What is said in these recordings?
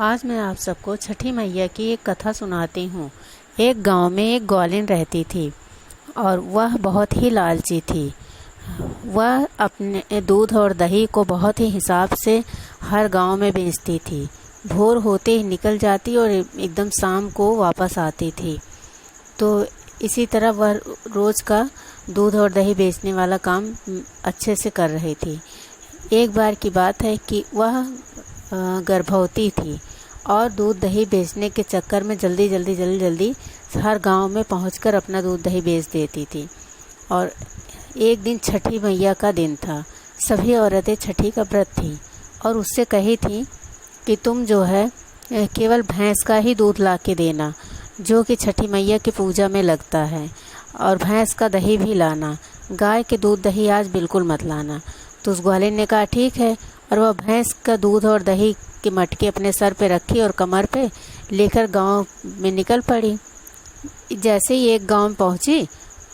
आज मैं आप सबको छठी मैया की एक कथा सुनाती हूँ। एक गांव में एक ग्वालिन रहती थी और वह बहुत ही लालची थी। वह अपने दूध और दही को बहुत ही हिसाब से हर गांव में बेचती थी। भोर होते ही निकल जाती और एकदम शाम को वापस आती थी। तो इसी तरह वह रोज़ का दूध और दही बेचने वाला काम अच्छे से कर रही थी। एक बार की बात है कि वह गर्भवती थी और दूध दही बेचने के चक्कर में जल्दी हर गांव में पहुंचकर अपना दूध दही बेच देती थी। और एक दिन छठी मैया का दिन था। सभी औरतें छठी का व्रत थी और उससे कही थी कि तुम जो है केवल भैंस का ही दूध ला के देना, जो कि छठी मैया की पूजा में लगता है, और भैंस का दही भी लाना। गाय के दूध दही आज बिल्कुल मत लाना। तो उस ग्वालिन ने कहा ठीक है, और वह भैंस का दूध और दही की मटकी अपने सर पे रखी और कमर पे लेकर गांव में निकल पड़ी। जैसे ही एक गांव में पहुंची,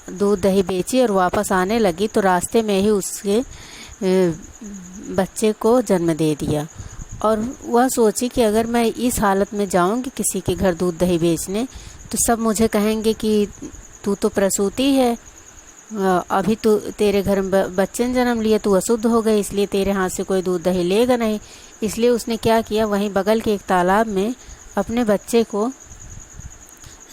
दूध दही बेची और वापस आने लगी तो रास्ते में ही उसके बच्चे को जन्म दे दिया। और वह सोची कि अगर मैं इस हालत में जाऊंगी किसी के घर दूध दही बेचने तो सब मुझे कहेंगे कि तू तो प्रसूति है, अभी तो तेरे घर में बच्चे ने जन्म लिया, तू अशुद्ध हो गई, इसलिए तेरे हाथ से कोई दूध दही लेगा नहीं। इसलिए उसने क्या किया, वहीं बगल के एक तालाब में अपने बच्चे को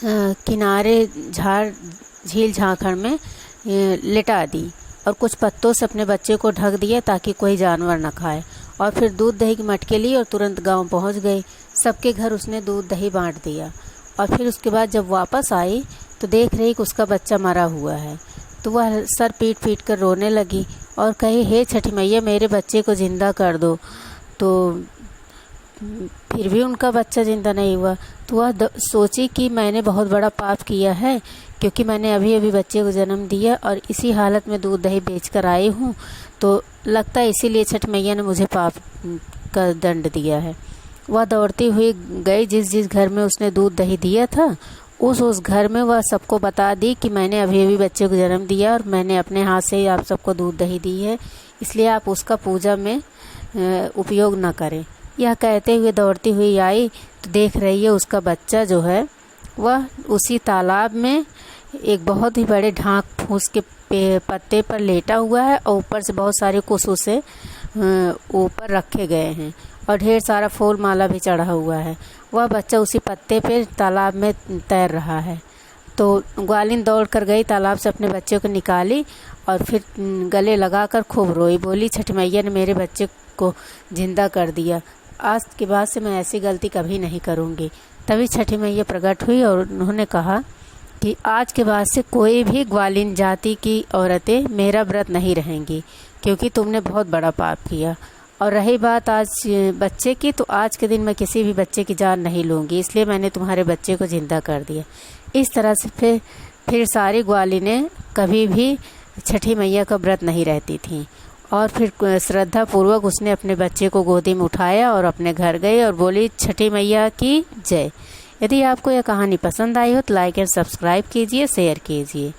किनारे झील झांखड़ में लिटा दी और कुछ पत्तों से अपने बच्चे को ढक दिया ताकि कोई जानवर न खाए। और फिर दूध दही की मटके ली और तुरंत गांव पहुंच गई। सबके घर उसने दूध दही बांट दिया। और फिर उसके बाद जब वापस आई तो देख रही कि उसका बच्चा मरा हुआ है। तो वह सर पीट कर रोने लगी और कही, हे छठी मैया, मेरे बच्चे को ज़िंदा कर दो। तो फिर भी उनका बच्चा ज़िंदा नहीं हुआ। तो वह सोची कि मैंने बहुत बड़ा पाप किया है, क्योंकि मैंने अभी बच्चे को जन्म दिया और इसी हालत में दूध दही बेच कर आई हूँ। तो लगता है इसीलिए छठ मैया ने मुझे पाप का दंड दिया है। वह दौड़ती हुई गई जिस घर में उसने दूध दही दिया था, उस घर में वह सबको बता दी कि मैंने अभी बच्चे को जन्म दिया और मैंने अपने हाथ से ही आप सबको दूध दही दी है, इसलिए आप उसका पूजा में उपयोग न करें। यह कहते हुए दौड़ती हुई आई तो देख रही है उसका बच्चा जो है वह उसी तालाब में एक बहुत ही बड़े ढांक फूस के पत्ते पर लेटा हुआ है और ऊपर से बहुत सारे कुछ उसे ऊपर रखे गए हैं और ढेर सारा फूल माला भी चढ़ा हुआ है। वह बच्चा उसी पत्ते पे तालाब में तैर रहा है। तो ग्वालिन दौड़ कर गई, तालाब से अपने बच्चे को निकाली और फिर गले लगाकर खूब रोई। बोली, छठ मैया ने मेरे बच्चे को जिंदा कर दिया, आज के बाद से मैं ऐसी गलती कभी नहीं करूँगी। तभी छठी मैया प्रकट हुई और उन्होंने कहा कि आज के बाद से कोई भी ग्वालिन जाति की औरतें मेरा व्रत नहीं रहेंगी, क्योंकि तुमने बहुत बड़ा पाप किया। और रही बात आज बच्चे की, तो आज के दिन मैं किसी भी बच्चे की जान नहीं लूँगी, इसलिए मैंने तुम्हारे बच्चे को जिंदा कर दिया। इस तरह से फिर सारी ग्वालिनें कभी भी छठी मैया का व्रत नहीं रहती थीं। और फिर श्रद्धा पूर्वक उसने अपने बच्चे को गोदी में उठाया और अपने घर गई और बोली, छठी मैया की जय। यदि आपको यह कहानी पसंद आई हो तो लाइक एंड सब्सक्राइब कीजिए, शेयर कीजिए।